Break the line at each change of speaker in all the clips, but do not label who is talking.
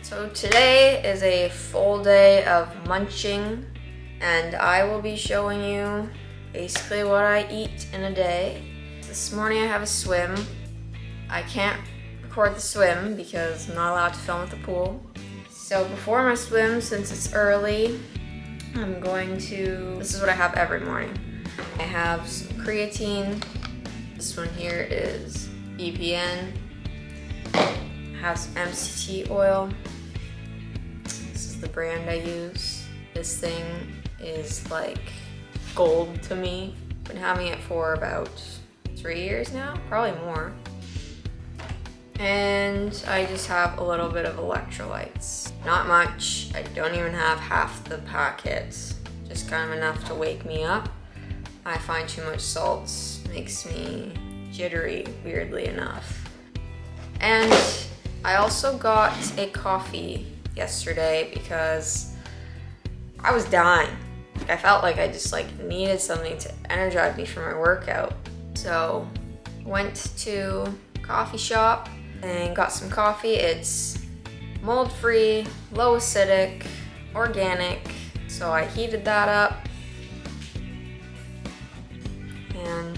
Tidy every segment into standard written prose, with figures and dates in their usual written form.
So today is a full day of munching, and I will be showing you basically what I eat in a day. This morning I have a swim. I can't record the swim because I'm not allowed to film at the pool. So before my swim, since it's early, this is what I have every morning. I have some creatine. This one here is EPN. I have some MCT oil. This is the brand I use. This thing is like gold to me. Been having it for about 3 years now, probably more. And I just have a little bit of electrolytes. Not much. I don't even have half the packet. Just kind of enough to wake me up. I find too much salt makes me jittery, weirdly enough. And I also got a coffee yesterday because I was dying. I felt like I just needed something to energize me for my workout. So went to a coffee shop and got some coffee. It's mold-free, low acidic, organic. So I heated that up. And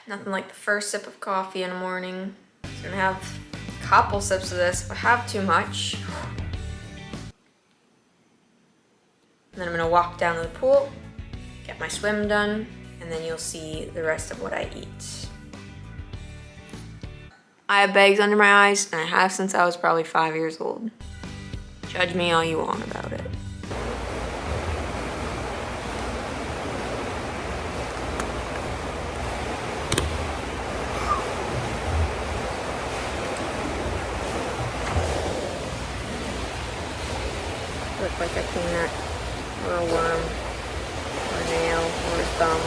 nothing like the first sip of coffee in the morning. So I'm gonna have a couple sips of this if I have too much. And then I'm gonna walk down to the pool, get my swim done, and then you'll see the rest of what I eat. I have bags under my eyes, and I have since I was probably 5 years old. Judge me all you want about it. Look like a peanut, or a worm, or a nail, or a thumb.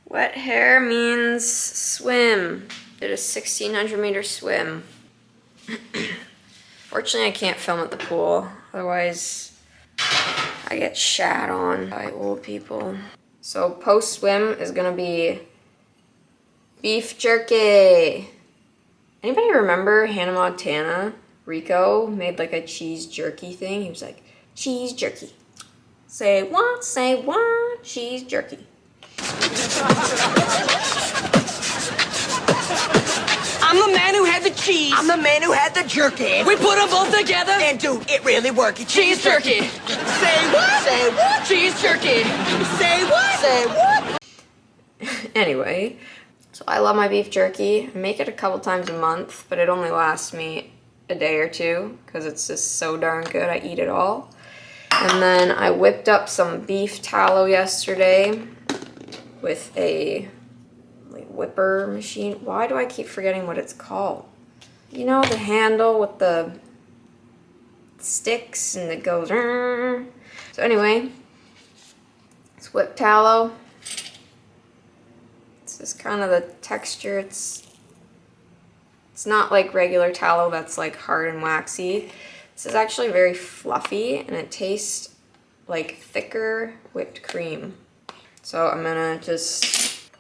Wet hair means swim. Did a 1,600 meter swim. Fortunately, I can't film at the pool. Otherwise, I get shat on by old people. So post-swim is gonna be beef jerky. Anybody remember Hannah Montana? Rico made like a cheese jerky thing. He was like, cheese jerky. Say what, cheese jerky.
I'm the man who had the cheese.
I'm the man who had the jerky.
We put them both together.
And dude, it really worked.
Cheese jerky.
Say what? Say what?
Cheese jerky.
Say what? Say what?
Anyway, so I love my beef jerky. I make it a couple times a month, but it only lasts me a day or two because it's just so darn good. I eat it all. And then I whipped up some beef tallow yesterday with a whipper machine. Why do I keep forgetting what it's called? You know, the handle with the sticks and it goes. So anyway, it's whipped tallow. This is kind of the texture. It's not like regular tallow that's like hard and waxy. This is actually very fluffy and it tastes like thicker whipped cream. So I'm gonna just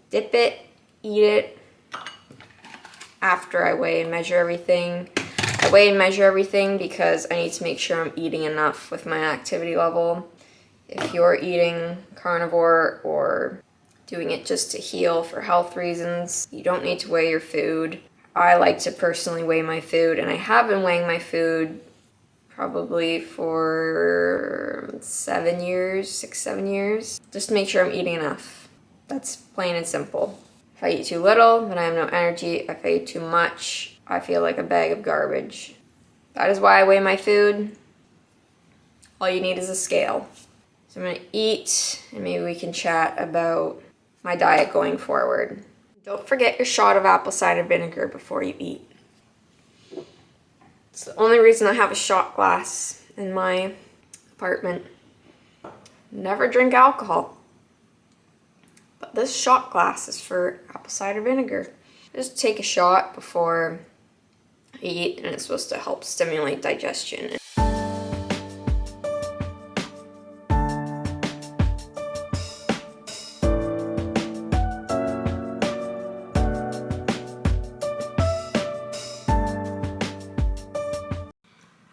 dip it, eat it after I weigh and measure everything. I weigh and measure everything because I need to make sure I'm eating enough with my activity level. If you're eating carnivore or doing it just to heal for health reasons, you don't need to weigh your food. I like to personally weigh my food, and I have been weighing my food probably for 7 years, 6, 7 years. Just to make sure I'm eating enough. That's plain and simple. If I eat too little, then I have no energy. If I eat too much, I feel like a bag of garbage. That is why I weigh my food. All you need is a scale. So I'm gonna eat, and maybe we can chat about my diet going forward. Don't forget your shot of apple cider vinegar before you eat. It's the only reason I have a shot glass in my apartment. Never drink alcohol. But this shot glass is for apple cider vinegar. Just take a shot before I eat, and it's supposed to help stimulate digestion.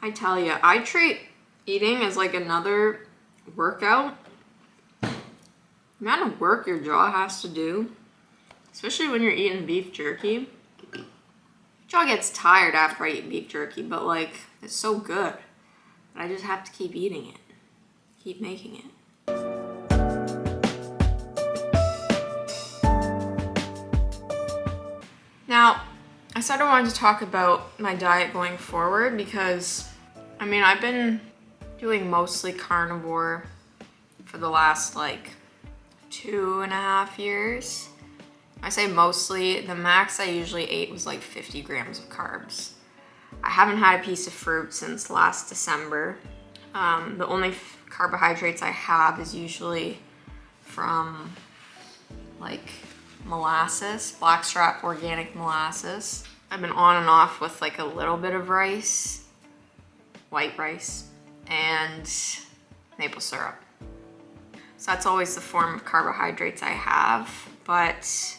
I tell you, I treat eating as like another workout. The amount of work your jaw has to do, especially when you're eating beef jerky. Jaw gets tired after I eat beef jerky, but like, it's so good that I just have to keep eating it, keep making it. Now, I said I wanted to talk about my diet going forward because, I mean, I've been doing mostly carnivore for the last like 2.5 years. I say mostly, the max I usually ate was like 50 grams of carbs. I haven't had a piece of fruit since last December. The only carbohydrates I have is usually from like molasses, blackstrap organic molasses. I've been on and off with like a little bit of rice, white rice, and maple syrup. So that's always the form of carbohydrates I have, but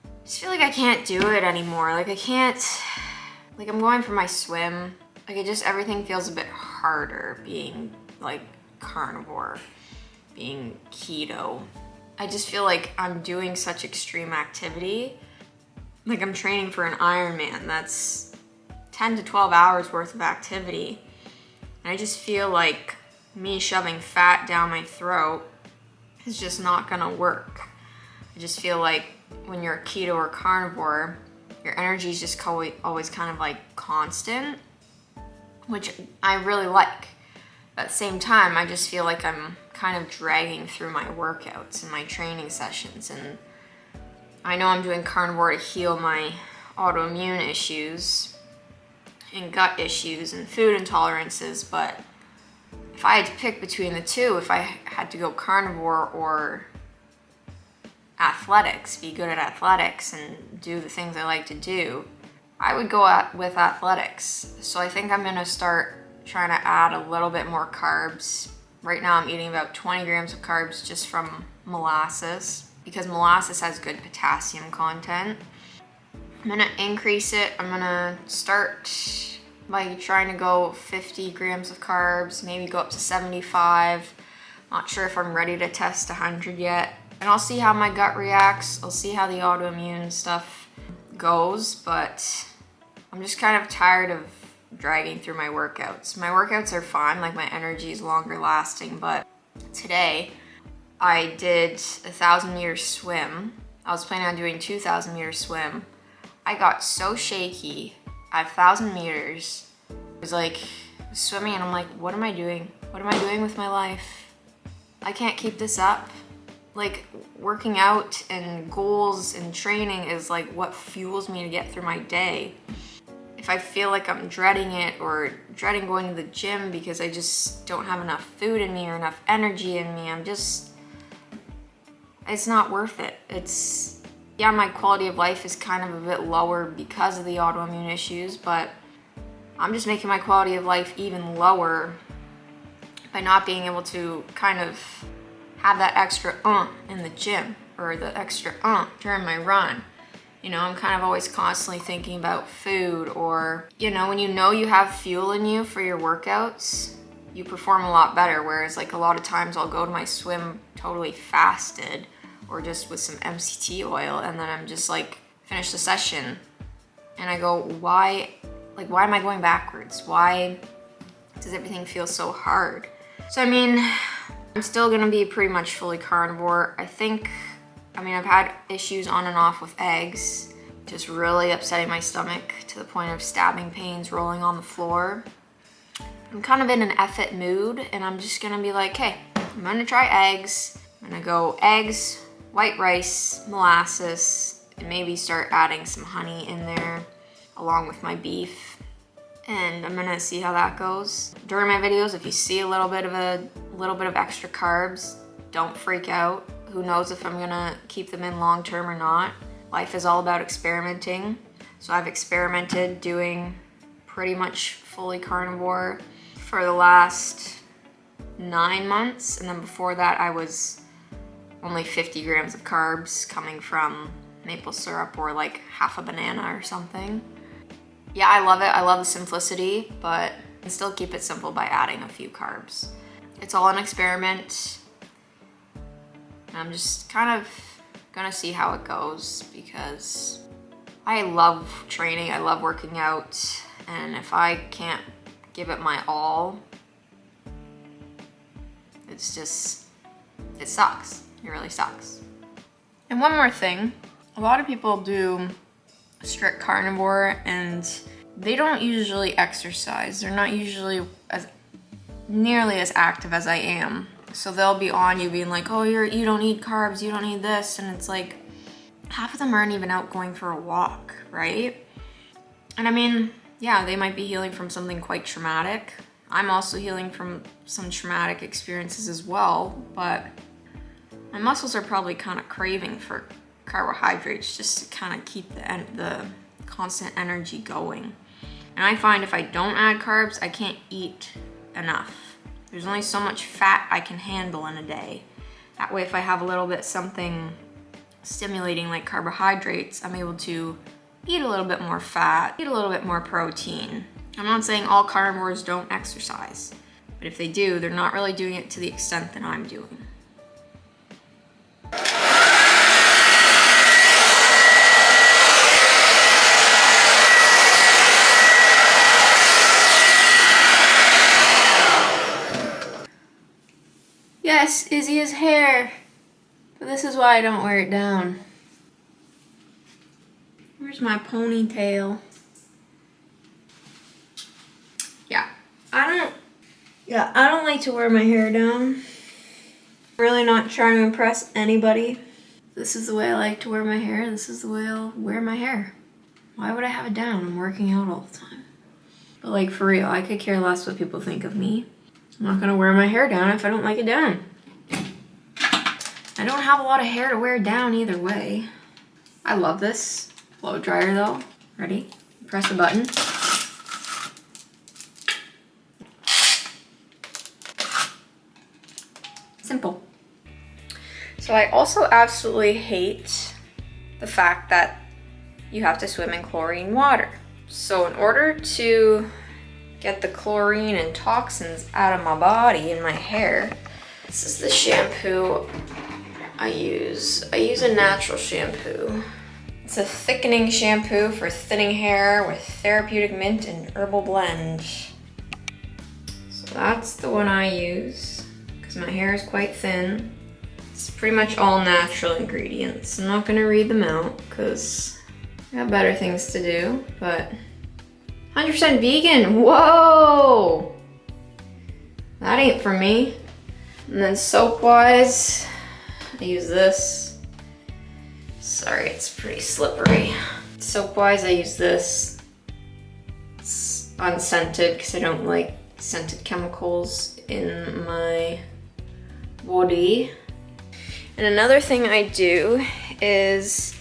I just feel like I can't do it anymore. Like I can't, like I'm going for my swim. Like everything feels a bit harder being like carnivore, being keto. I just feel like I'm doing such extreme activity. Like I'm training for an Ironman. That's 10 to 12 hours worth of activity. And I just feel like me shoving fat down my throat is just not gonna work. I just feel like when you're a keto or carnivore, your energy is just always kind of like constant, which I really like. At the same time, I just feel like I'm kind of dragging through my workouts and my training sessions. And I know I'm doing carnivore to heal my autoimmune issues and gut issues and food intolerances, but if I had to pick between the two, if I had to go carnivore or athletics, be good at athletics and do the things I like to do, I would go with athletics. So I think I'm gonna start trying to add a little bit more carbs. Right now I'm eating about 20 grams of carbs just from molasses because molasses has good potassium content. I'm gonna increase it. I'm gonna start by trying to go 50 grams of carbs, maybe go up to 75. Not sure if I'm ready to test 100 yet. And I'll see how my gut reacts. I'll see how the autoimmune stuff goes, but I'm just kind of tired of dragging through my workouts. My workouts are fine, like my energy is longer lasting, but today I did 1,000-meter swim. I was planning on doing 2,000-meter swim. I got so shaky at 1,000 meters. I was like swimming and I'm like, what am I doing? What am I doing with my life? I can't keep this up. Like working out and goals and training is like what fuels me to get through my day. If I feel like I'm dreading it or dreading going to the gym because I just don't have enough food in me or enough energy in me, it's not worth it. Yeah, my quality of life is kind of a bit lower because of the autoimmune issues, but I'm just making my quality of life even lower by not being able to kind of have that extra in the gym or the extra during my run. You know, I'm kind of always constantly thinking about food, or, you know, when you have fuel in you for your workouts, you perform a lot better. Whereas like a lot of times I'll go to my swim totally fasted or just with some MCT oil, and then I'm just like finish the session and I go, why am I going backwards? Why Does everything feel so hard? So I mean, I'm still gonna be pretty much fully carnivore. I've had issues on and off with eggs, just really upsetting my stomach to the point of stabbing pains, rolling on the floor. I'm kind of in an F-it mood, and I'm just gonna be like, hey, I'm gonna try eggs. I'm gonna go eggs, white rice, molasses, and maybe start adding some honey in there along with my beef. And I'm gonna see how that goes. During my videos, if you see a little bit of extra carbs, don't freak out. Who knows if I'm gonna keep them in long term or not. Life is all about experimenting. So I've experimented doing pretty much fully carnivore for the last 9 months. And then before that, I was only 50 grams of carbs coming from maple syrup or like half a banana or something. Yeah, I love it. I love the simplicity, but I can still keep it simple by adding a few carbs. It's all an experiment. I'm just kind of gonna see how it goes because I love training, I love working out, and if I can't give it my all, it sucks. It really sucks. And one more thing, a lot of people do strict carnivore and they don't usually exercise. They're not usually nearly as active as I am. So they'll be on you being like, oh, you don't need carbs, you don't need this. And it's like, half of them aren't even out going for a walk, right? And I mean, yeah, they might be healing from something quite traumatic. I'm also healing from some traumatic experiences as well, but my muscles are probably kind of craving for carbohydrates just to kind of keep the constant energy going. And I find if I don't add carbs, I can't eat enough. There's only so much fat I can handle in a day. That way, if I have a little bit something stimulating like carbohydrates, I'm able to eat a little bit more fat, eat a little bit more protein. I'm not saying all carnivores don't exercise, but if they do, they're not really doing it to the extent that I'm doing. Yes, Izzy has hair, but this is why I don't wear it down. Where's my ponytail? I don't like to wear my hair down. Really not trying to impress anybody. This is the way I like to wear my hair. This is the way I'll wear my hair. Why would I have it down? I'm working out all the time. But like for real, I could care less what people think of me. I'm not gonna wear my hair down if I don't like it down. I don't have a lot of hair to wear down either way. I love this blow dryer though. Ready? Press the button. Simple. So I also absolutely hate the fact that you have to swim in chlorine water. So in order to get the chlorine and toxins out of my body and my hair, this is the shampoo I use. I use a natural shampoo. It's a thickening shampoo for thinning hair with therapeutic mint and herbal blend. So that's the one I use because my hair is quite thin. It's pretty much all natural ingredients. I'm not gonna read them out because I got better things to do, but 100% vegan, whoa! That ain't for me. And then soap-wise, I use this. Sorry, it's pretty slippery. Soap-wise, I use this. It's unscented because I don't like scented chemicals in my body. And another thing I do is,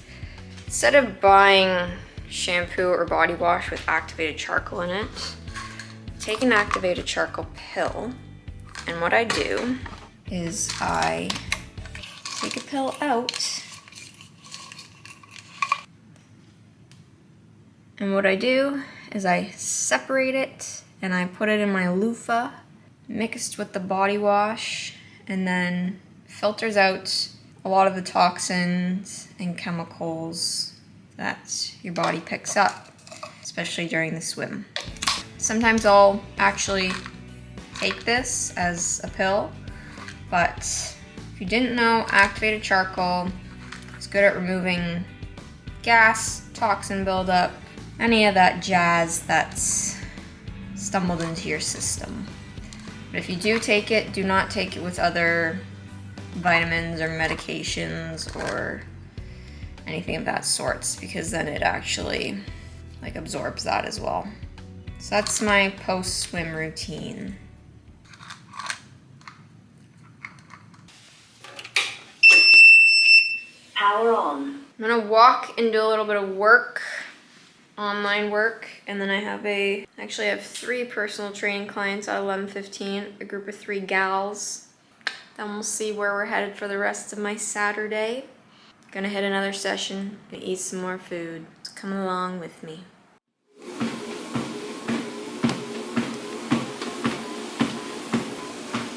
instead of buying shampoo or body wash with activated charcoal in it, take an activated charcoal pill. And what I do is I take a pill out. And what I do is I separate it and I put it in my loofah mixed with the body wash, and then filters out a lot of the toxins and chemicals that your body picks up, especially during the swim. Sometimes I'll actually take this as a pill, but if you didn't know, activated charcoal is good at removing gas, toxin buildup, any of that jazz that's stumbled into your system. But if you do take it, do not take it with other vitamins or medications or anything of that sorts, because then it actually like absorbs that as well. So that's my post-swim routine.
Power on.
I'm gonna walk and do a little bit of work, online work, and then I actually have 3 personal training clients at 11:15, a group of 3 gals. Then we'll see where we're headed for the rest of my Saturday. Gonna hit another session, gonna eat some more food. Come along with me.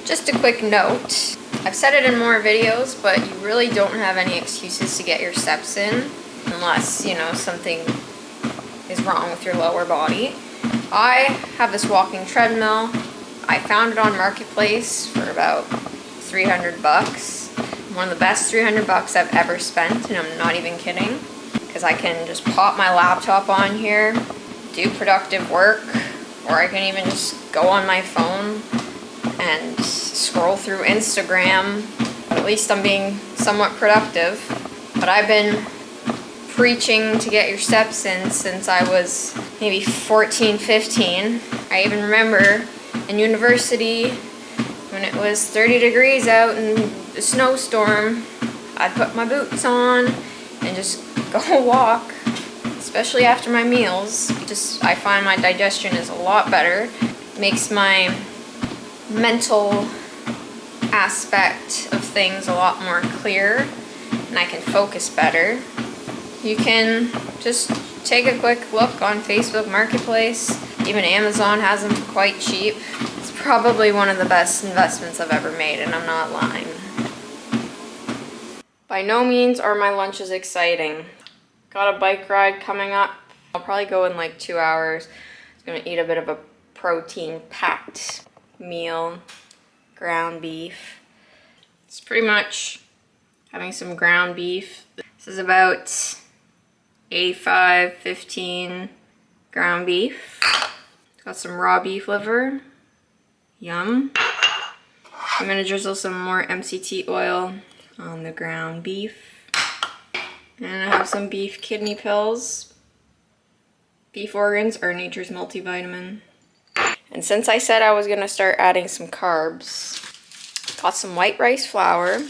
Just a quick note. I've said it in more videos, but you really don't have any excuses to get your steps in unless, you know, something is wrong with your lower body. I have this walking treadmill. I found it on Marketplace for about 300 bucks. One of the best 300 bucks I've ever spent, and I'm not even kidding, because I can just pop my laptop on here, do productive work, or I can even just go on my phone and scroll through Instagram. At least I'm being somewhat productive. But I've been preaching to get your steps in since I was maybe 14, 15. I even remember in university when it was 30 degrees out and a snowstorm, I'd put my boots on and just go walk, especially after my meals. I find my digestion is a lot better. Makes my mental aspect of things a lot more clear, and I can focus better. You can just take a quick look on Facebook Marketplace. Even Amazon has them quite cheap. It's probably one of the best investments I've ever made, and I'm not lying. By no means are my lunches exciting. Got a bike ride coming up. I'll probably go in like 2 hours. I'm gonna eat a bit of a protein-packed meal, ground beef. It's pretty much having some ground beef. This is about 85-15 ground beef. Got some raw beef liver. Yum. I'm gonna drizzle some more MCT oil on the ground beef. And I have some beef kidney pills. Beef organs are nature's multivitamin. And since I said I was gonna start adding some carbs, got some white rice flour,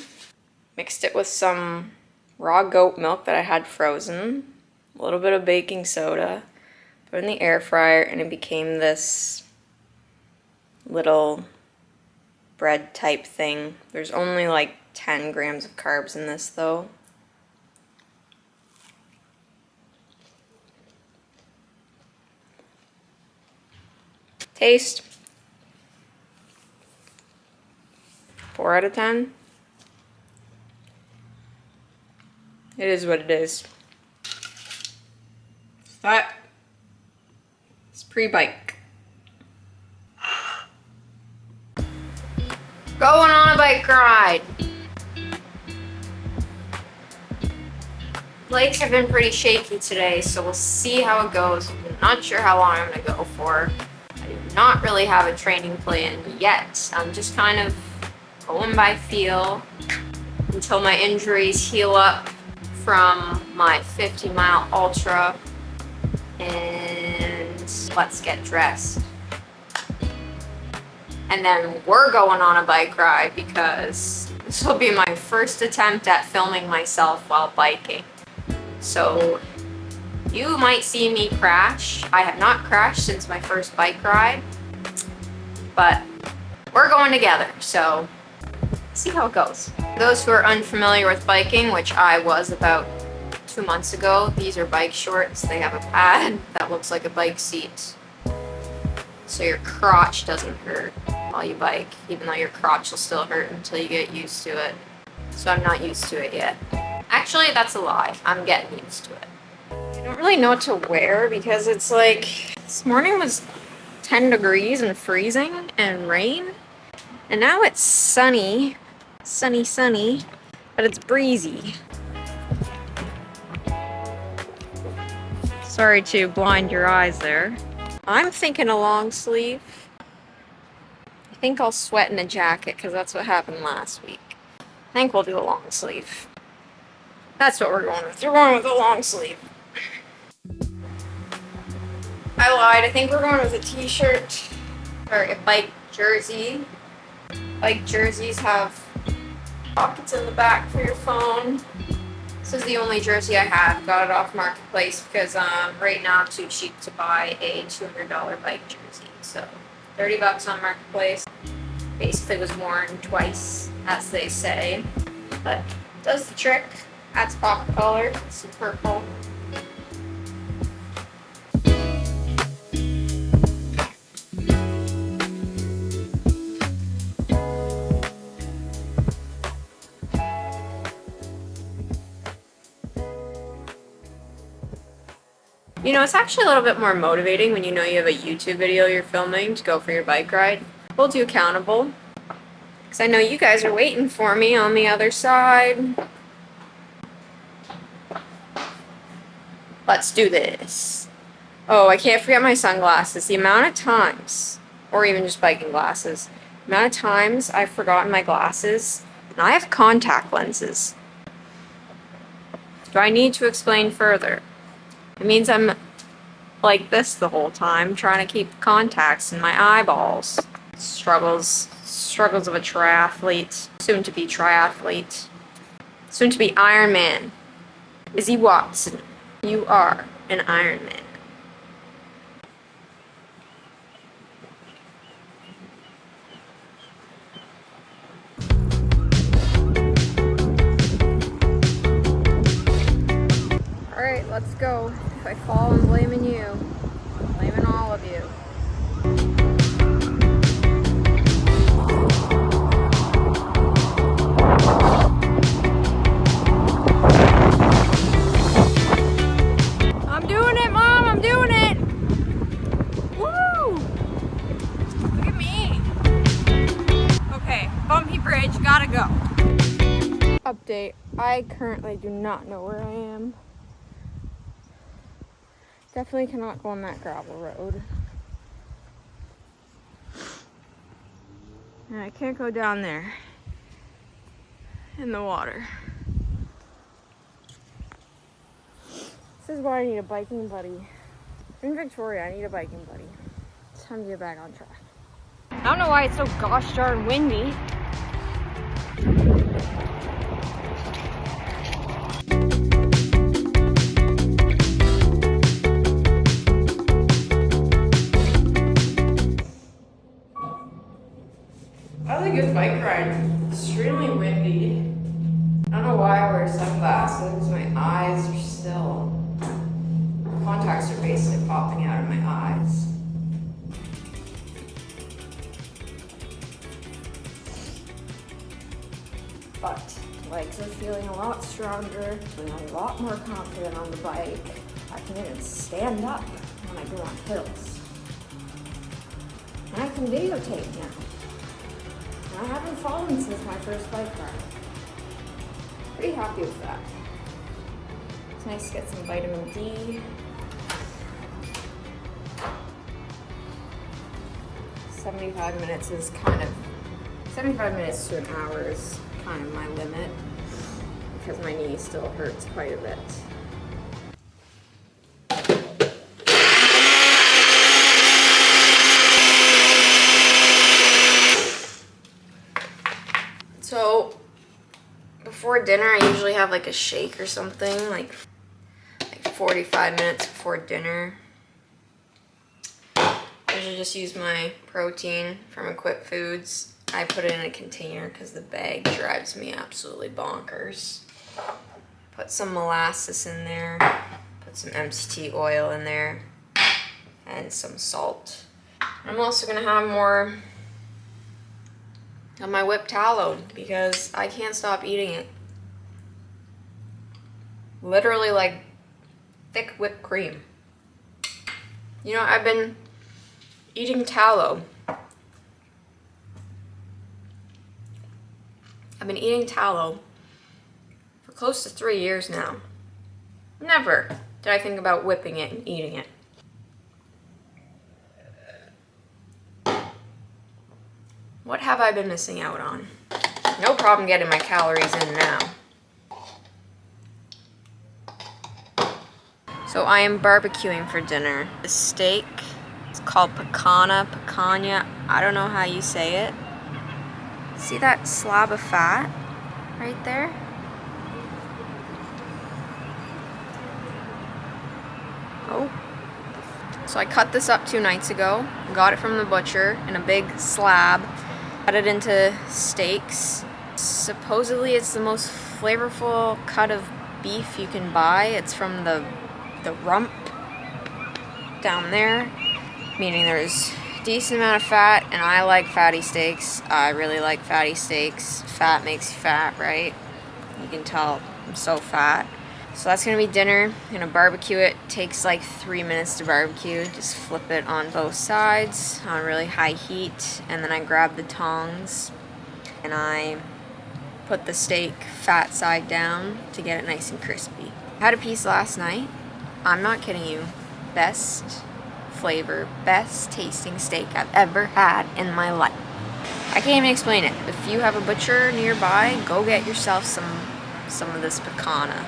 mixed it with some raw goat milk that I had frozen, a little bit of baking soda, put it in the air fryer, and it became this little bread type thing. There's only like 10 grams of carbs in this though. Taste. 4 out of 10. It is what it is. That is pre-bike. Going on a bike ride. Legs have been pretty shaky today, so we'll see how it goes. I'm not sure how long I'm gonna go for. I do not really have a training plan yet. I'm just kind of going by feel until my injuries heal up from my 50-mile ultra, and let's get dressed. And then we're going on a bike ride because this will be my first attempt at filming myself while biking. So you might see me crash. I have not crashed since my first bike ride, but we're going together, so see how it goes. For those who are unfamiliar with biking, which I was about 2 months ago, these are bike shorts. They have a pad that looks like a bike seat, so your crotch doesn't hurt while you bike, even though your crotch will still hurt until you get used to it. So I'm not used to it yet. Actually, that's a lie. I'm getting used to it. I don't really know what to wear because it's like, this morning was 10 degrees and freezing and rain. And now it's sunny, sunny, but it's breezy. Sorry to blind your eyes there. I'm thinking a long sleeve. I think I'll sweat in a jacket because that's what happened last week. I think we'll do a long sleeve. That's what we're going with. We're going with a long sleeve. I lied. I think we're going with a t-shirt or a bike jersey. Bike jerseys have pockets in the back for your phone. This is the only jersey I have. Got it off Marketplace because right now I'm too cheap to buy a $200 bike jersey. So $30 on Marketplace. Basically was worn twice, as they say. But does the trick. Adds pop color. Some purple. You know, it's actually a little bit more motivating when you know you have a YouTube video you're filming to go for your bike ride. Hold you accountable. Because I know you guys are waiting for me on the other side. Let's do this. Oh, I can't forget my sunglasses. The amount of times, or even just biking glasses, the amount of times I've forgotten my glasses, and I have contact lenses. Do I need to explain further? It means I'm like this the whole time, trying to keep contacts in my eyeballs. Struggles of a triathlete, soon to be triathlete, soon to be Iron Man. Izzy Watson, you are an Iron Man. Alright, let's go. If I fall, I'm blaming you. I'm blaming all of you. I'm doing it, Mom! I'm doing it! Woo! Look at me! Okay, bumpy bridge, gotta go. Update. I currently do not know where I am. Definitely cannot go on that gravel road. And I can't go down there in the water. This is why I need a biking buddy. In Victoria, I need a biking buddy. It's time to get back on track. I don't know why it's so gosh darn windy. That was a good bike ride. Extremely windy. I don't know why I wear sunglasses. My eyes are still... contacts are basically popping out of my eyes. But legs are feeling a lot stronger, feeling a lot more confident on the bike. I can even stand up when I go on hills. And I can videotape now. I haven't fallen since my first bike ride. Pretty happy with that. It's nice to get some vitamin D. 75 minutes is kind of, 75 minutes to an hour is kind of my limit because my knee still hurts quite a bit. So, before dinner, I usually have like a shake or something, like 45 minutes before dinner. I usually just use my protein from Equip Foods. I put it in a container because the bag drives me absolutely bonkers. Put some molasses in there, put some MCT oil in there, and some salt. I'm also gonna have more of my whipped tallow because I can't stop eating it. Literally like thick whipped cream. You know, I've been Eating tallow. I've been eating tallow for close to 3 years now. Never did I think about whipping it and eating it. What have I been missing out on? No problem getting my calories in now. So I am barbecuing for dinner. The steak, it's called picanha, I don't know how you say it. See that slab of fat right there? Oh. So I cut this up 2 nights ago, got it from the butcher in a big slab, cut it into steaks. Supposedly it's the most flavorful cut of beef you can buy. It's from the rump down there, meaning there's a decent amount of fat, and I like fatty steaks. I really like fatty steaks. Fat makes you fat, right? You can tell I'm so fat. So that's gonna be dinner. I'm gonna barbecue it. Takes like 3 minutes to barbecue. Just flip it on both sides on really high heat, and then I grab the tongs and I put the steak fat side down to get it nice and crispy. I had a piece last night. I'm not kidding you. Best flavor, best tasting steak I've ever had in my life. I can't even explain it. If you have a butcher nearby, go get yourself some of this picanha.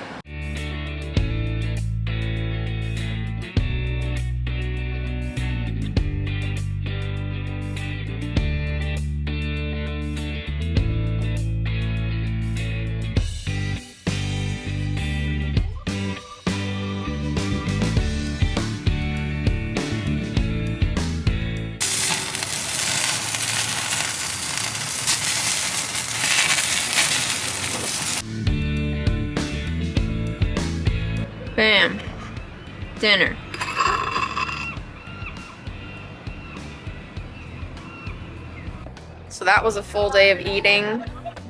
Bam. Dinner. So that was a full day of eating.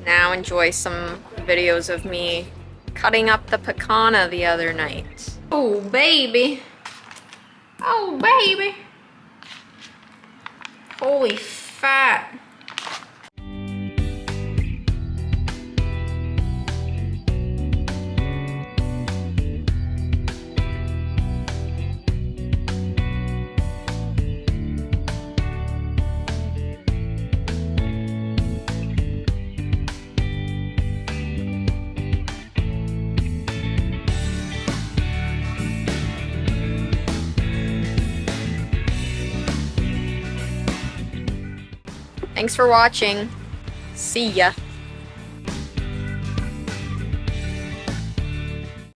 Now enjoy some videos of me cutting up the picanha the other night. Oh baby. Oh baby. Holy fat. Thanks for watching. See ya.